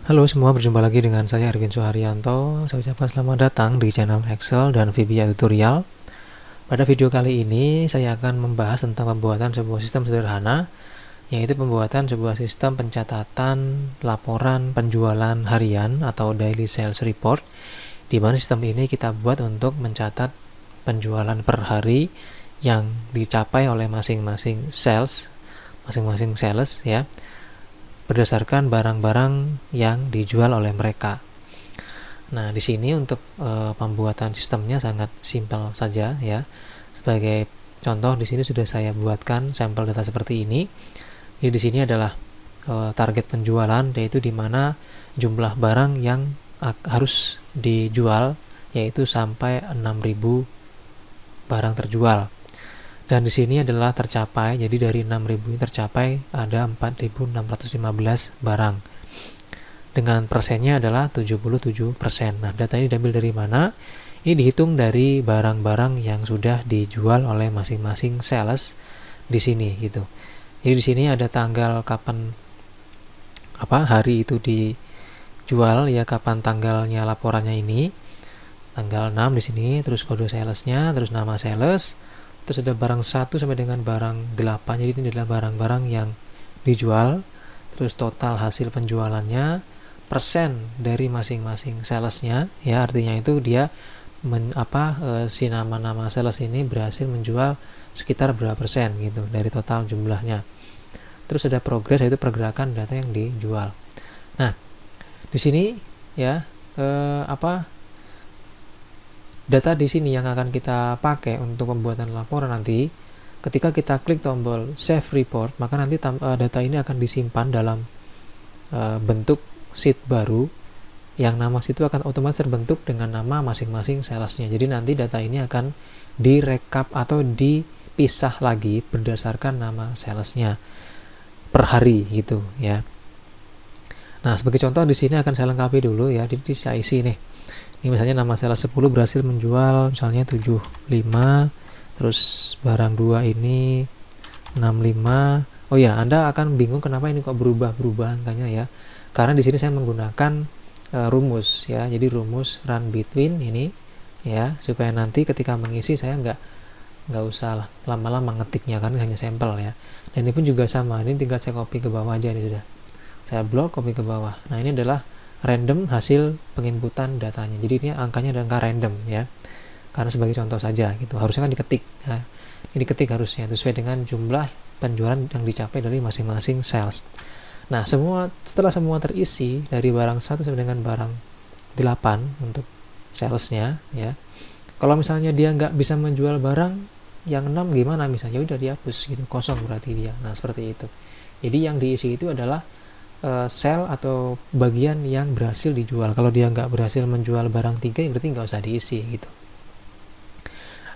Halo semua, berjumpa lagi dengan saya Arvin Suharyanto. Saya ucapkan selamat datang di channel Excel dan VBA Tutorial. Pada video kali ini saya akan membahas tentang pembuatan sebuah sistem sederhana, yaitu pembuatan sebuah sistem pencatatan laporan penjualan harian atau daily sales report, di mana sistem ini kita buat untuk mencatat penjualan per hari yang dicapai oleh masing-masing sales ya, berdasarkan barang-barang yang dijual oleh mereka. Nah, di sini untuk pembuatan sistemnya sangat simpel saja ya. Sebagai contoh, di sini sudah saya buatkan sampel data seperti ini. Jadi di sini adalah target penjualan, yaitu di mana jumlah barang yang harus dijual yaitu sampai 6.000 barang terjual. Dan di sini adalah tercapai, jadi dari 6.000 ini tercapai ada 4.615 barang. Dengan persennya adalah 77%. Nah, data ini diambil dari mana? Ini dihitung dari barang-barang yang sudah dijual oleh masing-masing sales di sini gitu. Jadi di sini ada tanggal kapan hari itu dijual ya, kapan tanggalnya laporannya ini. Tanggal 6 di sini, terus kode salesnya, terus nama sales. Terus ada barang 1 sampai dengan barang 8. Jadi ini adalah barang-barang yang dijual. Terus total hasil penjualannya, persen dari masing-masing salesnya ya, artinya itu dia si nama-nama sales ini berhasil menjual sekitar berapa persen gitu dari total jumlahnya. Terus ada progres, yaitu pergerakan data yang dijual. Nah, di sini ya data di sini yang akan kita pakai untuk pembuatan laporan nanti. Ketika kita klik tombol Save Report, maka nanti data ini akan disimpan dalam bentuk sheet baru, yang nama sheet itu akan otomatis terbentuk dengan nama masing-masing salesnya. Jadi nanti data ini akan direkap atau dipisah lagi berdasarkan nama salesnya per hari gitu ya. Nah, sebagai contoh di sini akan saya lengkapi dulu ya. Jadi saya isi nih. Ini misalnya nama sales 10 berhasil menjual misalnya 75, terus barang 2 ini 65. Oh ya, Anda akan bingung kenapa ini kok berubah angkanya ya. Karena di sini saya menggunakan rumus ya. Jadi rumus run between ini ya, supaya nanti ketika mengisi saya nggak usah lama-lama ngetiknya karena hanya sampel ya. Dan ini pun juga sama. Ini tinggal saya copy ke bawah aja, ini sudah. Saya blok, copy ke bawah. Nah, ini adalah random hasil penginputan datanya. Jadi ini angkanya ada angka random ya. Karena sebagai contoh saja gitu. Harusnya kan diketik ya. Ini diketik harusnya sesuai dengan jumlah penjualan yang dicapai dari masing-masing sales. Nah, setelah semua terisi dari barang 1 sampai dengan barang 8 untuk salesnya ya. Kalau misalnya dia nggak bisa menjual barang yang 6 gimana misalnya, udah dihapus gitu, kosong berarti dia. Nah, seperti itu. Jadi yang diisi itu adalah sel atau bagian yang berhasil dijual. Kalau dia nggak berhasil menjual barang 3, berarti nggak usah diisi gitu.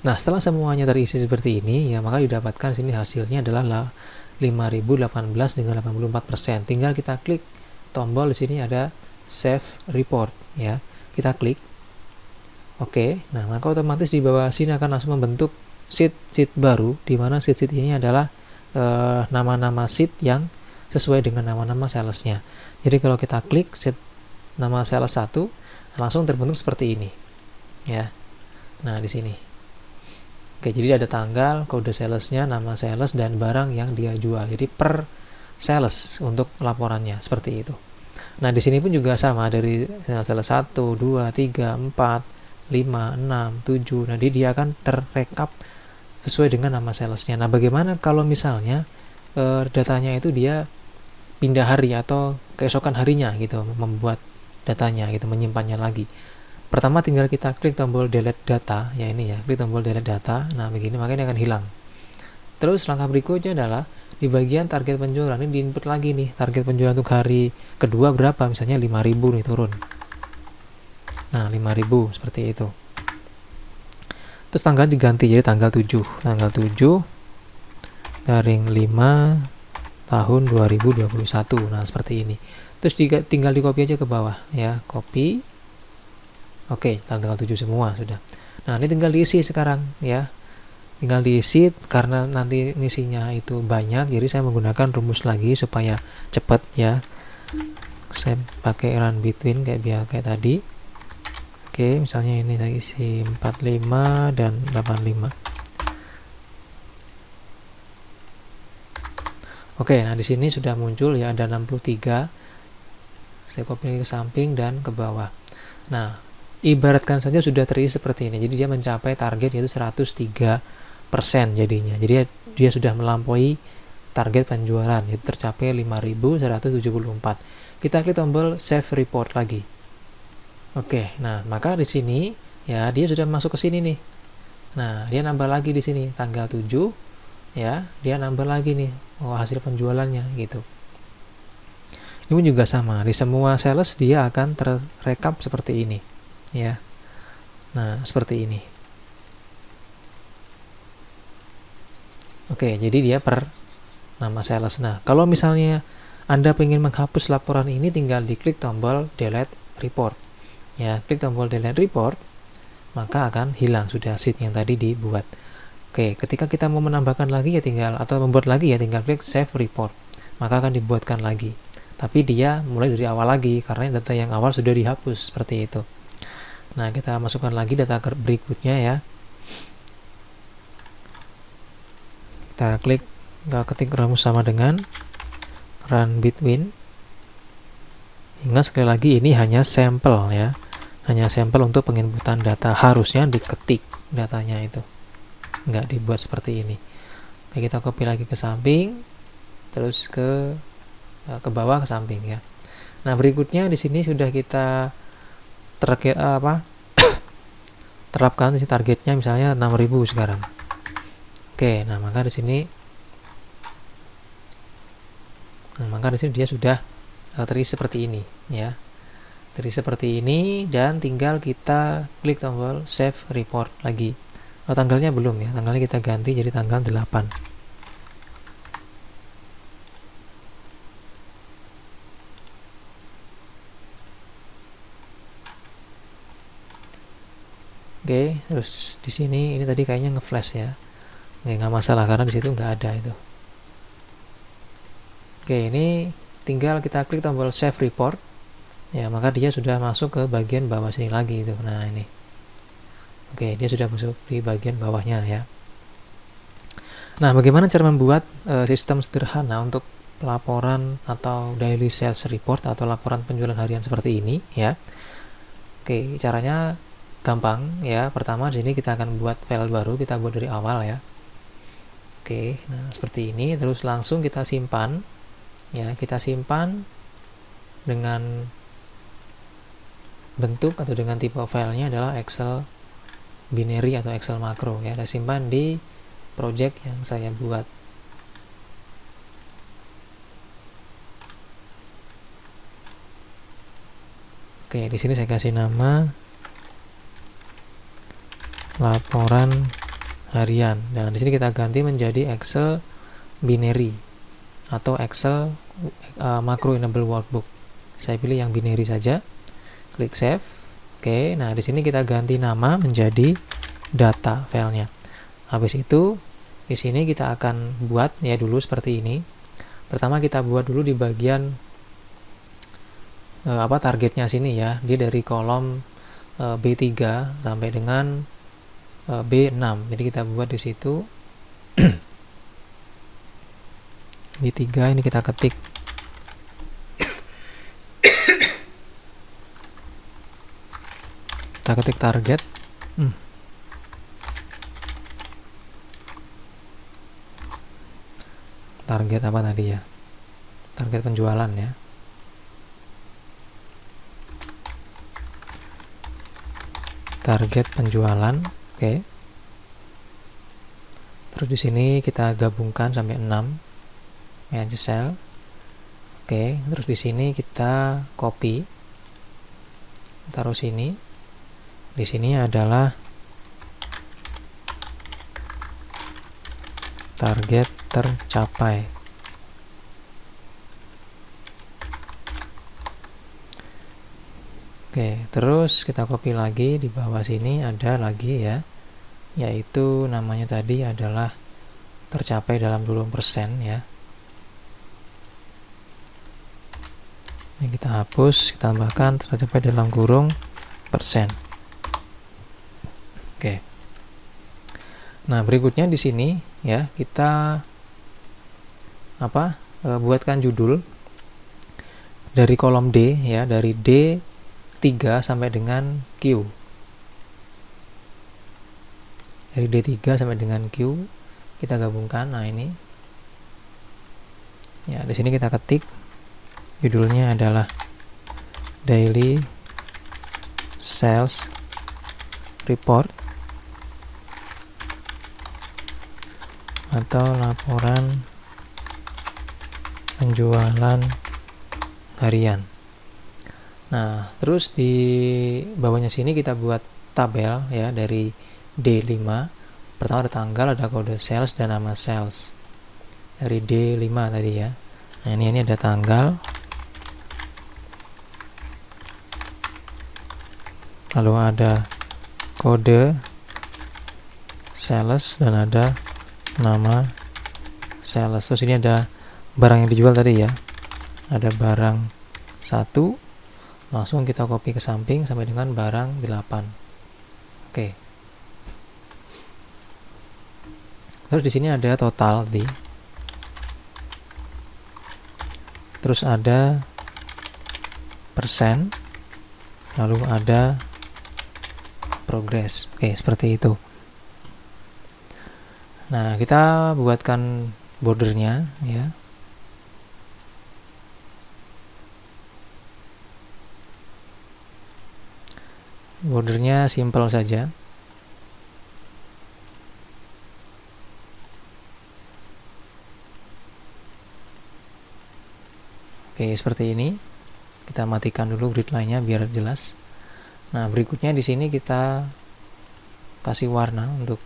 Nah, setelah semuanya terisi seperti ini ya, maka didapatkan sini hasilnya adalah 5.018 dengan 84%. Tinggal kita klik tombol di sini ada Save Report ya. Kita klik Oke. Nah, maka otomatis di bawah sini akan langsung membentuk sheet baru, di mana sheet ini adalah nama-nama sheet yang sesuai dengan nama-nama salesnya. Jadi kalau kita klik set nama sales 1, langsung terbentuk seperti ini ya. Nah, di sini oke, jadi ada tanggal, kode salesnya, nama sales, dan barang yang dia jual. Jadi per sales untuk laporannya seperti itu. Nah, di sini pun juga sama, dari sales 1, 2, 3, 4, 5, 6, 7. Nah, dia akan terrekap sesuai dengan nama salesnya. Nah, bagaimana kalau misalnya datanya itu dia pindah hari atau keesokan harinya gitu, membuat datanya gitu, menyimpannya lagi. Pertama tinggal kita klik tombol delete data ya, ini ya, klik tombol delete data. Nah, begini maka ini akan hilang. Terus langkah berikutnya adalah di bagian target penjualan ini diinput lagi nih, target penjualan untuk hari kedua berapa, misalnya 5.000 nih, turun. Nah, 5.000 seperti itu. Terus tanggal diganti jadi tanggal 7 garing 5 tahun 2021. Nah, seperti ini. Terus tinggal di copy aja ke bawah ya, copy. Oke, tanggal 7 semua sudah. Nah, ini tinggal diisi sekarang ya. Tinggal diisi, karena nanti ngisinya itu banyak, jadi saya menggunakan rumus lagi supaya cepat ya. saya pakai run between kayak tadi. Oke, misalnya ini saya isi 45 dan 85. Oke, nah di sini sudah muncul ya, ada 63. Saya copy ke samping dan ke bawah. Nah, ibaratkan saja sudah terisi seperti ini. Jadi dia mencapai target yaitu 103% jadinya. Jadi dia sudah melampaui target penjualan, yaitu tercapai 5.174. Kita klik tombol save report lagi. Oke, nah maka di sini ya dia sudah masuk ke sini nih. Nah, dia nambah lagi di sini tanggal 7 ya, dia nambah lagi nih hasil penjualannya gitu. Ini juga sama, di semua sales dia akan terrekap seperti ini ya. Nah, seperti ini. Oke, jadi dia per nama sales. Nah, kalau misalnya Anda ingin menghapus laporan ini, tinggal diklik tombol delete report. Ya, klik tombol delete report, maka akan hilang sudah sheet yang tadi dibuat. Oke, ketika kita mau menambahkan lagi ya tinggal, atau membuat lagi ya tinggal klik save report, maka akan dibuatkan lagi. Tapi dia mulai dari awal lagi karena data yang awal sudah dihapus seperti itu. Nah, kita masukkan lagi data berikutnya ya. Kita klik, ketik rumus sama dengan run between. Ingat sekali lagi ini hanya sampel ya, hanya sampel untuk penginputan data, harusnya diketik datanya itu, nggak dibuat seperti ini. Oke, kita copy lagi ke samping, terus ke bawah ke samping ya. Nah, berikutnya di sini sudah kita terapkan di targetnya misalnya 6.000 sekarang. Oke, nah maka di sini dia sudah terisi seperti ini ya. Terisi seperti ini dan tinggal kita klik tombol save report lagi. Tanggalnya belum ya, tanggalnya kita ganti jadi tanggal 8. Oke, terus di sini ini tadi kayaknya ngeflash ya. Nggak masalah karena di situ nggak ada itu. Oke, ini tinggal kita klik tombol save report ya, maka dia sudah masuk ke bagian bawah sini lagi itu. Nah, ini. Oke, dia sudah masuk di bagian bawahnya ya. Nah, bagaimana cara membuat sistem sederhana untuk laporan atau daily sales report atau laporan penjualan harian seperti ini ya. Oke, caranya gampang ya. Pertama di sini kita akan buat file baru, kita buat dari awal ya. Oke, nah seperti ini, terus langsung kita simpan ya, kita simpan dengan bentuk atau dengan tipe filenya adalah Excel binary atau Excel makro ya. Saya simpan di project yang saya buat. Oke, di sini saya kasih nama laporan harian. Dan di sini kita ganti menjadi Excel binary atau Excel macro enable workbook. Saya pilih yang binary saja. Klik save. Oke, nah di sini kita ganti nama menjadi data filenya. Habis itu di sini kita akan buat ya dulu seperti ini. Pertama kita buat dulu di bagian targetnya sini ya. Dia dari kolom B3 sampai dengan B6. Jadi kita buat di situ B3 ini kita ketik target. Target apa tadi ya? Target penjualan ya. Target penjualan. Oke. Terus di sini kita gabungkan sampai 6. Manage cell. Oke, terus di sini kita copy. Taruh sini. Di sini adalah target tercapai. Oke, terus kita copy lagi di bawah sini ada lagi ya, yaitu namanya tadi adalah tercapai dalam 20% ya. Yang kita hapus, kita tambahkan tercapai dalam kurung persen. Oke. Nah, berikutnya di sini ya kita buatkan judul dari kolom D ya, dari D3 sampai dengan Q. Dari D3 sampai dengan Q kita gabungkan. Nah, ini. Ya, di sini kita ketik judulnya adalah Daily Sales Report atau laporan penjualan harian. Nah, terus di bawahnya sini kita buat tabel ya, dari D5. Pertama ada tanggal, ada kode sales dan nama sales. Dari D5 tadi ya. Nah, ini ada tanggal. Lalu ada kode sales dan ada nama sales. Terus ini ada barang yang dijual tadi ya. Ada barang 1. Langsung kita copy ke samping sampai dengan barang 8. Oke. Terus di sini ada total tadi. Terus ada persen. Lalu ada progress. Oke, seperti itu. Nah, kita buatkan bordernya ya. Bordernya simple saja. Oke, seperti ini. Kita matikan dulu grid line-nya biar jelas. Nah, berikutnya di sini kita kasih warna untuk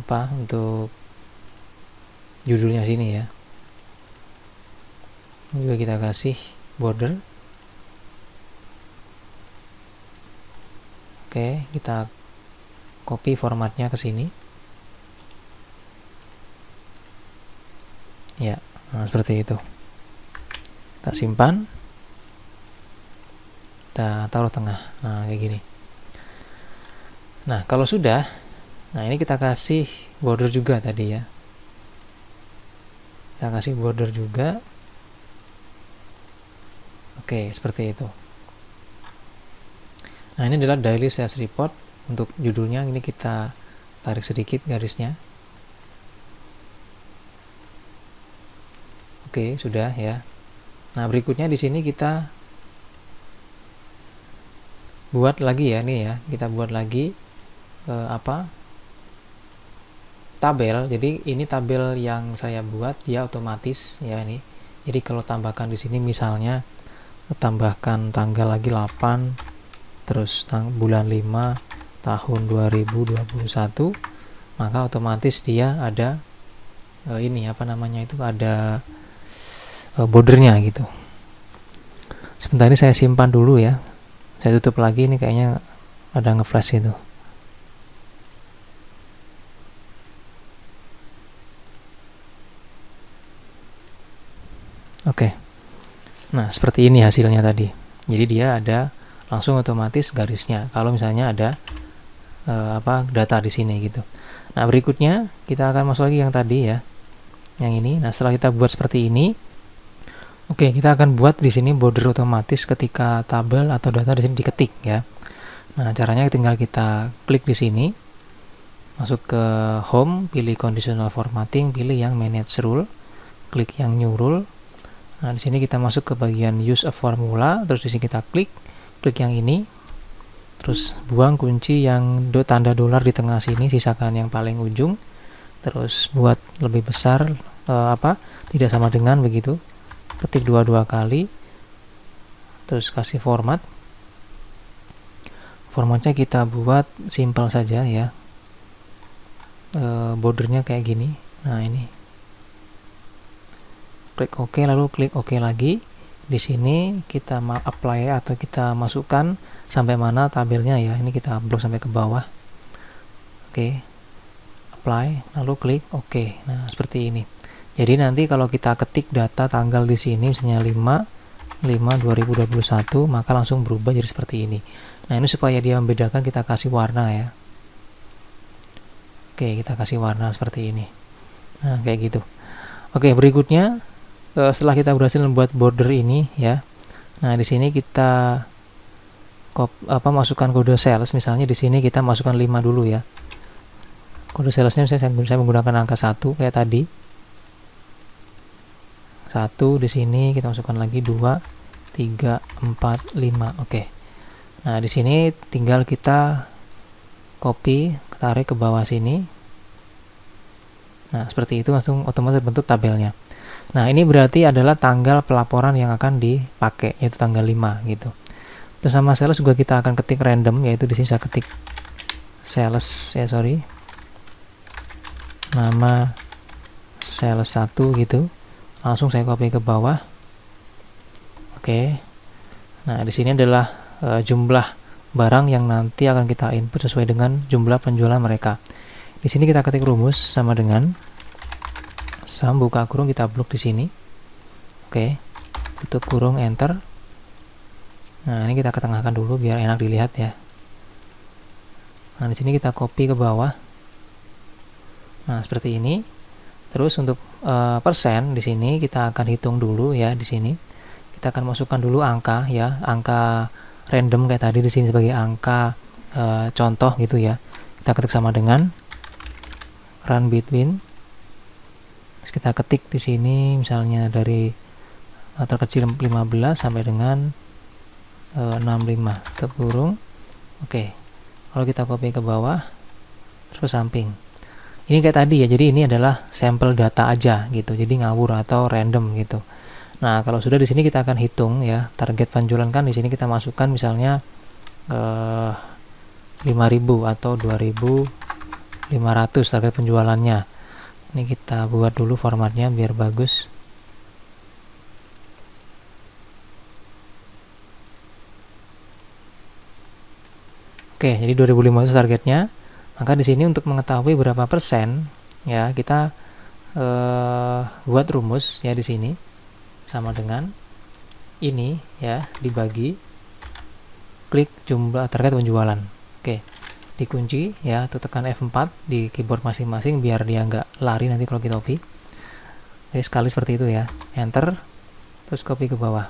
untuk judulnya sini ya. Juga kita kasih border. Oke, kita copy formatnya ke sini. Ya, nah seperti itu. Kita simpan. Kita taruh tengah. Nah, kayak gini. Nah, kalau sudah, nah ini kita kasih border juga tadi ya. Kita kasih border juga. Oke, seperti itu. Nah, ini adalah daily sales report. Untuk judulnya ini kita tarik sedikit garisnya. Oke, sudah ya. Nah, berikutnya di sini kita buat lagi ya, nih ya. Kita buat lagi tabel. Jadi ini tabel yang saya buat, dia otomatis ya ini. Jadi kalau tambahkan di sini misalnya tambahkan tanggal lagi 8, terus bulan 5 tahun 2021, maka otomatis dia ada ada bordernya gitu. Sebentar, ini saya simpan dulu ya. Saya tutup lagi, ini kayaknya ada ngeflash itu. Oke. Nah, seperti ini hasilnya tadi. Jadi dia ada langsung otomatis garisnya kalau misalnya ada data di sini gitu. Nah, berikutnya kita akan masuk lagi yang tadi ya. Yang ini. Nah, setelah kita buat seperti ini, oke, kita akan buat di sini border otomatis ketika tabel atau data di sini diketik ya. Nah, caranya tinggal kita klik di sini, masuk ke home, pilih conditional formatting, pilih yang manage rule, klik yang new rule. Nah, di sini kita masuk ke bagian use a formula, terus di sini kita klik yang ini, terus buang kunci yang tanda dolar di tengah sini, sisakan yang paling ujung, terus buat lebih besar tidak sama dengan begitu, ketik dua kali, terus kasih formatnya kita buat simple saja ya. Bordernya kayak gini. Nah, ini klik OK, lalu klik OK lagi. Di sini kita apply atau kita masukkan sampai mana tabelnya ya. Ini kita blok sampai ke bawah. Oke. Apply, lalu klik OK. Nah, seperti ini. Jadi nanti kalau kita ketik data tanggal di sini misalnya 5 5/2021, maka langsung berubah jadi seperti ini. Nah, ini supaya dia membedakan, kita kasih warna ya. Oke, kita kasih warna seperti ini. Nah, kayak gitu. Oke, berikutnya setelah kita berhasil membuat border ini ya. Nah, di sini kita masukkan kode sales. Misalnya di sini kita masukkan 5 dulu ya. Kode salesnya saya menggunakan angka 1 kayak tadi. 1 di sini kita masukkan lagi 2, 3, 4, 5. Oke. Nah, di sini tinggal kita copy, tarik ke bawah sini. Nah, seperti itu langsung otomatis bentuk tabelnya. Nah, ini berarti adalah tanggal pelaporan yang akan dipakai, yaitu tanggal 5 gitu. Terus sama sales juga kita akan ketik random, yaitu di sini saya ketik sales nama sales 1 gitu. Langsung saya copy ke bawah. Oke. Nah, di sini adalah jumlah barang yang nanti akan kita input sesuai dengan jumlah penjualan mereka. Di sini kita ketik rumus sama dengan sum buka kurung, kita blok di sini. Oke. Tutup kurung, enter. Nah, ini kita ketengahkan dulu biar enak dilihat ya. Nah, di sini kita copy ke bawah. Nah, seperti ini. Terus untuk persen di sini kita akan hitung dulu ya di sini. Kita akan masukkan dulu angka ya, angka random kayak tadi di sini sebagai angka contoh gitu ya. Kita ketik sama dengan run between. Terus kita ketik di sini misalnya dari terkecil 15 sampai dengan 65 tutup kurung. Oke. Kalau kita copy ke bawah terus ke samping. Ini kayak tadi ya, jadi ini adalah sampel data aja gitu, jadi ngawur atau random gitu. Nah, kalau sudah di sini kita akan hitung ya, target penjualan kan di sini kita masukkan misalnya 5.000 atau 2.500 target penjualannya. Ini kita buat dulu formatnya biar bagus. Oke, jadi 2.500 targetnya. Maka di sini untuk mengetahui berapa persen ya, kita buat rumus ya di sini sama dengan ini ya, dibagi klik jumlah target penjualan. Oke, dikunci ya, atau tekan F4 di keyboard masing-masing biar dia nggak lari nanti kalau kita copy. Oke, sekali seperti itu ya, enter, terus copy ke bawah.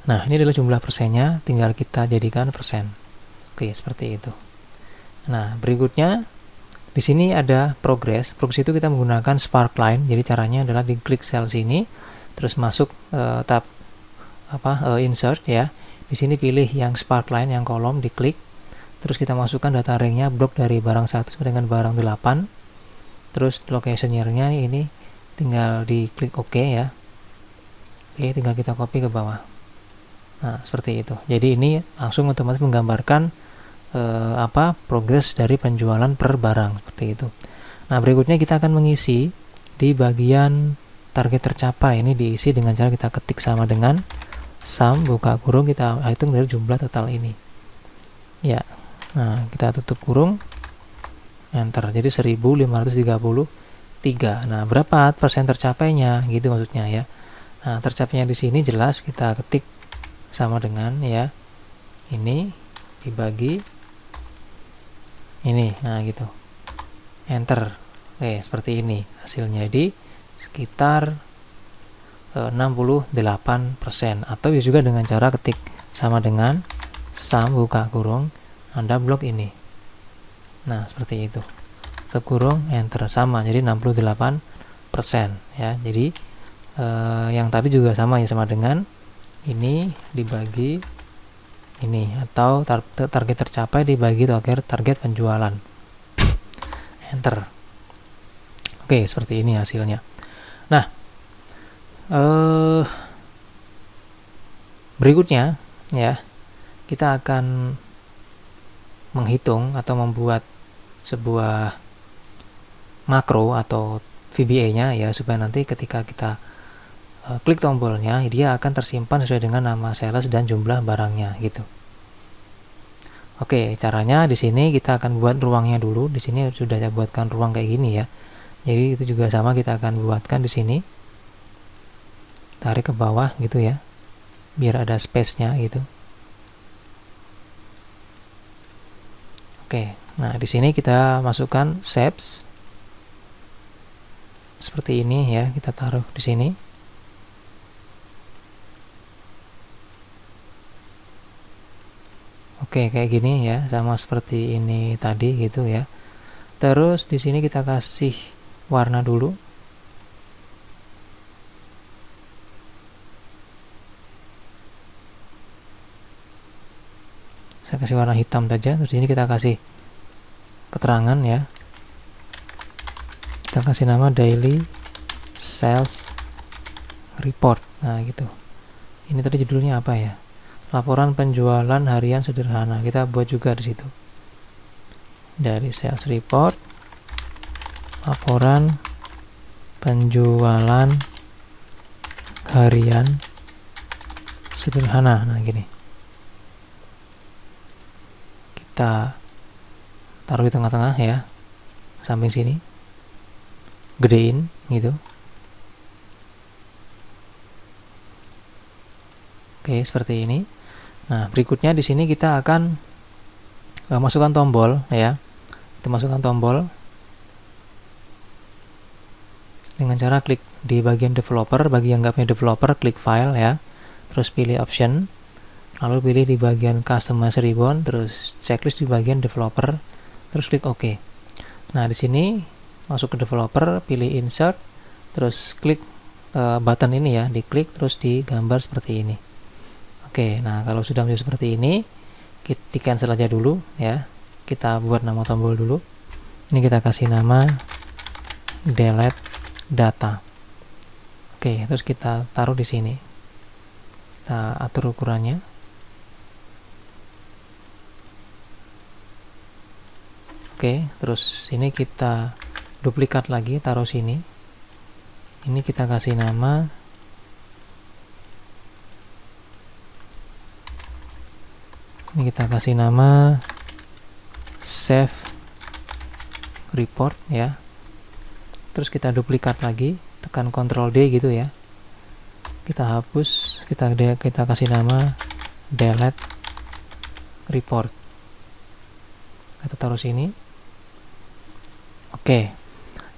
Nah, ini adalah jumlah persennya, tinggal kita jadikan persen. Oke, seperti itu. Nah, berikutnya di sini ada progress. Progress itu kita menggunakan Sparkline. Jadi caranya adalah diklik sel sini, terus masuk tab insert ya. Di sini pilih yang Sparkline, yang kolom, diklik. Terus kita masukkan data ranknya, blok dari barang 1 sampai dengan barang 8. Terus location year-nya ini tinggal diklik OK ya. Oke, tinggal kita copy ke bawah. Nah, seperti itu. Jadi ini langsung otomatis menggambarkan progres dari penjualan per barang seperti itu. Nah, berikutnya kita akan mengisi di bagian target tercapai. Ini diisi dengan cara kita ketik sama dengan sum buka kurung, kita hitung dari jumlah total ini. Ya. Nah, kita tutup kurung, enter. Jadi 1.533. Nah, berapa persen tercapainya gitu maksudnya ya. Nah, tercapainya di sini jelas kita ketik sama dengan ya. Ini dibagi ini, nah gitu, enter. Oke, seperti ini hasilnya. Jadi sekitar 68%, atau juga dengan cara ketik sama dengan sum buka kurung, Anda blok ini. Nah, seperti itu, tutup kurung, enter, sama, jadi 68% ya. Jadi yang tadi juga sama ya, sama dengan ini dibagi ini, atau target tercapai dibagi target penjualan. Enter. Oke, seperti ini hasilnya. Nah, berikutnya ya, kita akan menghitung atau membuat sebuah makro atau VBA-nya ya, supaya nanti ketika kita klik tombolnya, dia akan tersimpan sesuai dengan nama sales dan jumlah barangnya gitu. Oke, caranya di sini kita akan buat ruangnya dulu. Di sini sudah saya buatkan ruang kayak gini ya. Jadi itu juga sama, kita akan buatkan di sini. tarik ke bawah gitu ya, biar ada space-nya gitu. Oke, nah di sini kita masukkan shapes seperti ini ya, kita taruh di sini. Oke, kayak gini ya, sama seperti ini tadi gitu ya. Terus di sini kita kasih warna dulu. Saya kasih warna hitam saja. Terus ini kita kasih keterangan ya. Kita kasih nama daily sales report. Nah, gitu. Ini tadi judulnya apa ya? Laporan penjualan harian sederhana. Kita buat juga di situ. Dari sales report, laporan penjualan harian sederhana. Nah, gini. Kita taruh di tengah-tengah ya, samping sini, gedein gitu. Oke, seperti ini. Nah, berikutnya di sini kita akan masukkan tombol ya. Kita masukkan tombol dengan cara klik di bagian developer. Bagi yang nggak punya developer, klik file ya, terus pilih option, lalu pilih di bagian customize ribbon, terus checklist di bagian developer, terus klik OK. Nah, di sini masuk ke developer, pilih insert, terus klik button ini ya, diklik terus digambar seperti ini. Oke, nah kalau sudah menjadi seperti ini, di cancel aja dulu ya. Kita buat nama tombol dulu. Ini kita kasih nama delete data. Oke, terus kita taruh di sini. Kita atur ukurannya. Oke, terus ini kita duplikat lagi, taruh sini. Ini kita kasih nama save report ya. Terus kita duplikat lagi, tekan Ctrl D gitu ya. Kita hapus, kita kasih nama delete report. Kita taruh sini. Oke.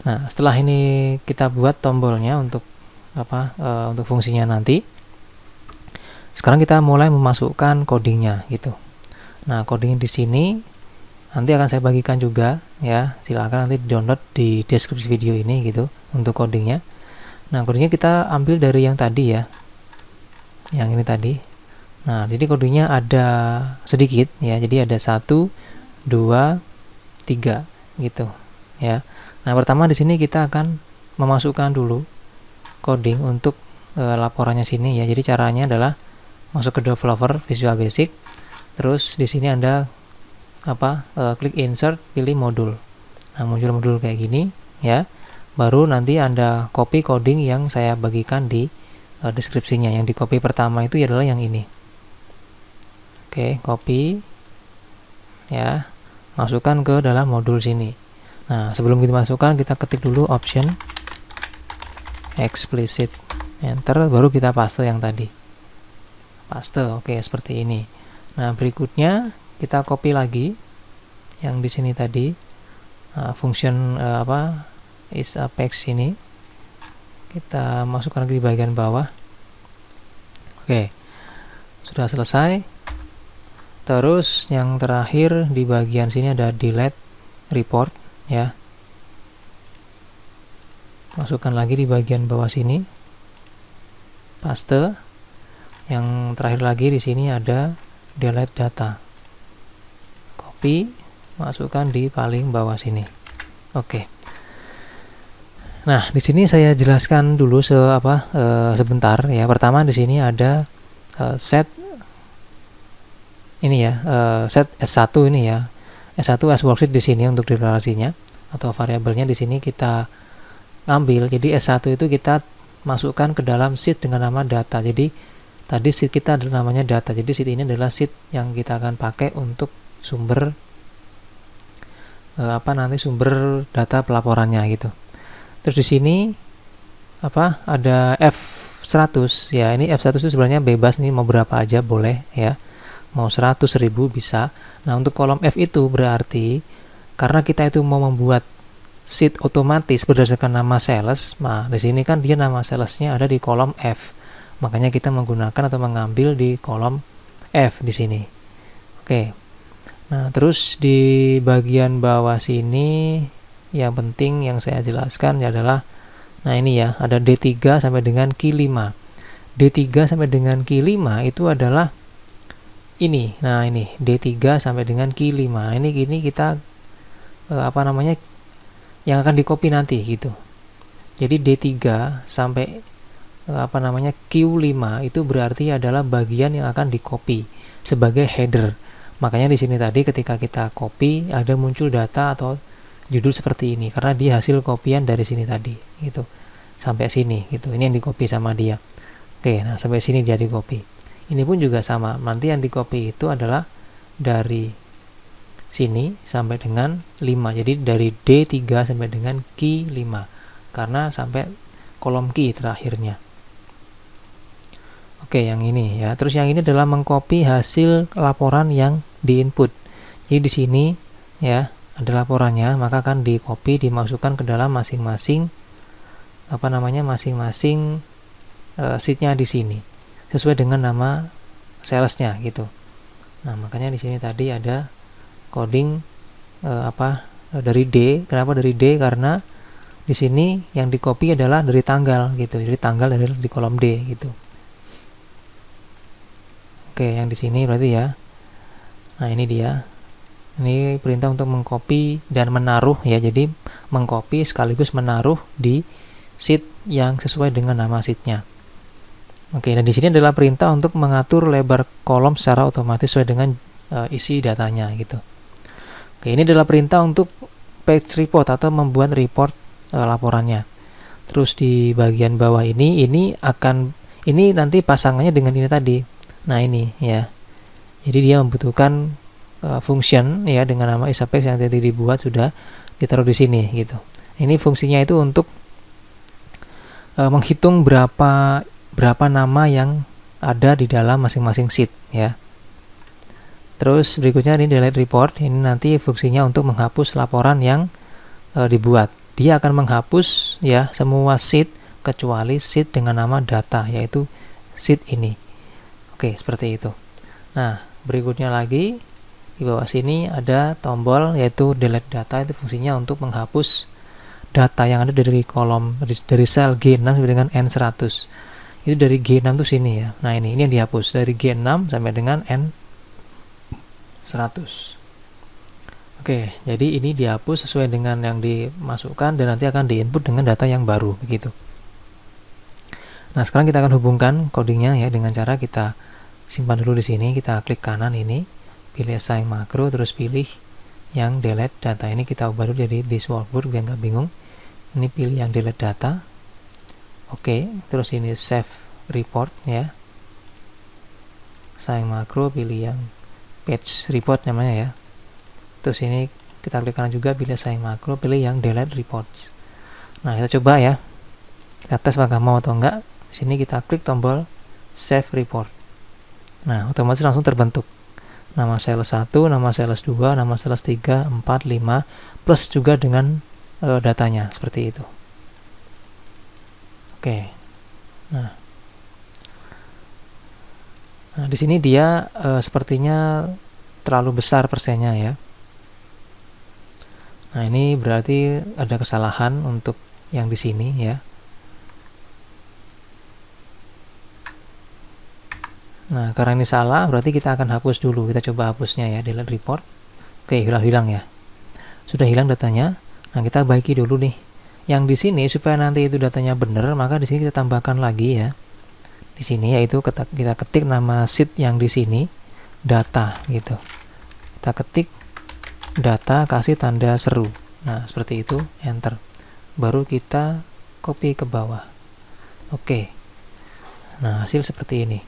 Nah, setelah ini kita buat tombolnya untuk untuk fungsinya nanti. Sekarang kita mulai memasukkan codingnya gitu. Nah, coding di sini nanti akan saya bagikan juga ya. Silakan nanti download di deskripsi video ini gitu untuk codingnya. Nah, codingnya kita ambil dari yang tadi ya. Yang ini tadi. Nah, jadi codingnya ada sedikit ya. Jadi ada 1, 2, 3 gitu ya. Nah, pertama di sini kita akan memasukkan dulu coding untuk laporannya sini ya. Jadi caranya adalah masuk ke developer Visual Basic, terus di sini Anda klik insert, pilih modul. Nah, muncul modul kayak gini ya. Baru nanti Anda copy coding yang saya bagikan di deskripsinya. Yang di copy pertama itu adalah yang ini. Oke, copy ya, masukkan ke dalam modul sini. Nah, sebelum kita masukkan, kita ketik dulu option explicit, enter, baru kita paste yang tadi. Paste, oke, seperti ini. Nah, berikutnya kita copy lagi yang di sini tadi, function is apex ini. Kita masukkan lagi di bagian bawah. Oke, sudah selesai. Terus yang terakhir di bagian sini ada delete report ya. Masukkan lagi di bagian bawah sini. Paste. Yang terakhir lagi di sini ada delete data. Copy, masukkan di paling bawah sini. Oke. Nah, di sini saya jelaskan dulu sebentar ya. Pertama di sini ada set ini ya, set S1 ini ya. S1 as worksheet di sini untuk deklarasinya atau variabelnya di sini kita ambil. Jadi S1 itu kita masukkan ke dalam sheet dengan nama data. Jadi tadi sheet kita adalah namanya data. Jadi sheet ini adalah sheet yang kita akan pakai untuk sumber sumber data pelaporannya gitu. Terus di sini ada F1 100 ya, ini F100 itu sebenarnya bebas nih, mau berapa aja boleh ya, mau 100.000 bisa. Nah untuk kolom F itu berarti karena kita itu mau membuat sheet otomatis berdasarkan nama sales, nah di sini kan dia nama salesnya ada di kolom F, makanya kita menggunakan atau mengambil di kolom F di sini. Oke, nah terus di bagian bawah sini yang penting yang saya jelaskan adalah, nah ini ya, ada D3 sampai dengan Q5. D3 sampai dengan Q5 itu adalah ini. Nah, ini D3 sampai dengan Q5. Nah, ini kita apa namanya, yang akan di-copy nanti gitu. Jadi D3 sampai apa namanya Q5 itu berarti adalah bagian yang akan di-copy sebagai header. Makanya di sini tadi ketika kita copy ada muncul data atau judul seperti ini karena dia hasil kopian dari sini tadi gitu. Sampai sini gitu. Ini yang di-copy sama dia. Oke, nah sampai sini dia di-copy. Ini pun juga sama. Nanti yang di-copy itu adalah dari sini sampai dengan 5. Jadi dari D3 sampai dengan Q5. Karena sampai kolom Q terakhirnya. Oke, yang ini ya. Terus yang ini adalah mengcopy hasil laporan yang di-input. Jadi di sini ya, ada laporannya, maka akan di-copy, dimasukkan ke dalam masing-masing apa namanya, masing-masing sheet-nya di sini. Sesuai dengan nama salesnya gitu. Nah, makanya di sini tadi ada coding dari D. Kenapa dari D? Karena di sini yang di-copy adalah dari tanggal gitu. Jadi tanggal dari di kolom D gitu. Oke, yang di sini berarti ya. Nah, ini dia. Ini perintah untuk mengcopy dan menaruh ya. Jadi mengcopy sekaligus menaruh di sheet yang sesuai dengan nama sheet-nya. Oke, dan di sini adalah perintah untuk mengatur lebar kolom secara otomatis sesuai dengan isi datanya gitu. Oke, ini adalah perintah untuk page report atau membuat report laporannya. Terus di bagian bawah ini nanti pasangannya dengan ini tadi. Nah, ini ya. Jadi dia membutuhkan function ya dengan nama isapex yang tadi dibuat sudah ditaruh di sini gitu. Ini fungsinya itu untuk menghitung berapa nama yang ada di dalam masing-masing sheet ya. Terus berikutnya ini delete report. Ini nanti fungsinya untuk menghapus laporan yang dibuat. Dia akan menghapus ya semua sheet kecuali sheet dengan nama data, yaitu sheet ini. Oke, seperti itu. Nah, berikutnya lagi di bawah sini ada tombol yaitu delete data. Itu fungsinya untuk menghapus data yang ada dari kolom dari sel G6 sampai dengan N100. Itu dari G6 tuh sini ya. Nah, ini yang dihapus dari G6 sampai dengan N100. Oke, jadi ini dihapus sesuai dengan yang dimasukkan dan nanti akan diinput dengan data yang baru begitu. Nah, sekarang kita akan hubungkan codingnya ya dengan cara kita simpan dulu di sini. Kita klik kanan ini, pilih assign makro, terus pilih yang delete data. Ini kita ubah dulu jadi this workbook biar nggak bingung. Ini pilih yang delete data. Oke, terus ini save report ya. Assign makro, pilih yang page report namanya ya. Terus ini kita klik kanan juga, pilih assign makro, pilih yang delete reports. Nah, kita coba ya. Kita tes apakah mau atau enggak. Di sini kita klik tombol save report. Nah, otomatis langsung terbentuk nama sales 1, nama sales 2, nama sales 3, 4, 5 plus juga dengan datanya seperti itu. Oke. Nah, di sini dia sepertinya terlalu besar persennya ya. Nah, ini berarti ada kesalahan untuk yang di sini ya. Nah, karena ini salah, berarti kita akan hapus dulu. Kita coba hapusnya ya, delete report. Oke, hilang ya. Sudah hilang datanya. Nah, kita baiki dulu nih. Yang di sini supaya nanti itu datanya benar, maka di sini kita tambahkan lagi ya. Di sini yaitu kita ketik nama sheet yang di sini, data gitu. Kita ketik data, kasih tanda seru. Nah, seperti itu, enter. Baru kita copy ke bawah. Oke. Nah, hasil seperti ini.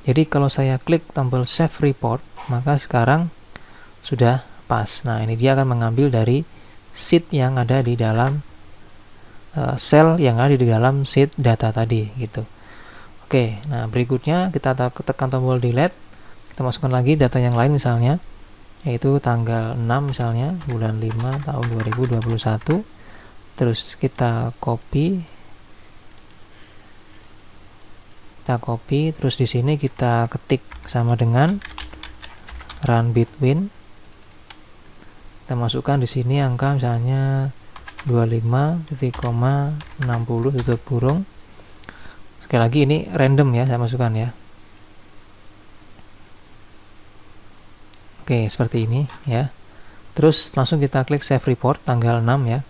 Jadi kalau saya klik tombol save report, maka sekarang sudah pas. Nah, ini dia akan mengambil dari sheet yang ada di dalam sel yang ada di dalam sheet data tadi gitu. Oke, nah berikutnya kita tekan tombol delete, kita masukkan lagi data yang lain misalnya, yaitu tanggal 6 misalnya, bulan 5 tahun 2021. Terus kita copy, terus di sini kita ketik sama dengan run between. Kita masukkan di sini angka misalnya 25.60 tutup kurung. Sekali lagi ini random ya, saya masukkan ya. Oke, seperti ini ya. Terus langsung kita klik save report tanggal 6 ya.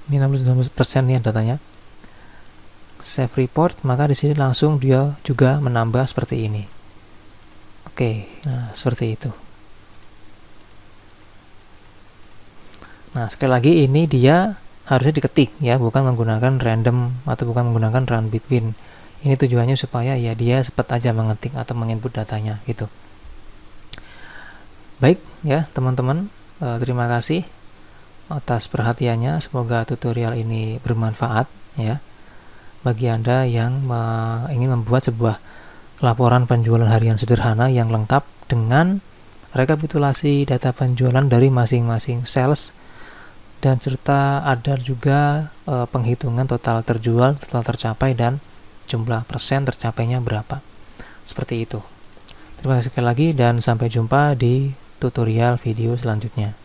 Ini 60% ya datanya. Save report, maka di sini langsung dia juga menambah seperti ini. Oke, nah seperti itu. Nah, sekali lagi ini dia harusnya diketik ya, bukan menggunakan random atau bukan menggunakan run between. Ini tujuannya supaya ya dia cepat aja mengetik atau menginput datanya gitu. Baik ya teman-teman, terima kasih atas perhatiannya. Semoga tutorial ini bermanfaat ya bagi Anda yang ingin membuat sebuah laporan penjualan harian sederhana yang lengkap dengan rekapitulasi data penjualan dari masing-masing sales, dan serta ada juga penghitungan total terjual, total tercapai, dan jumlah persen tercapainya berapa. Seperti itu. Terima kasih sekali lagi dan sampai jumpa di tutorial video selanjutnya.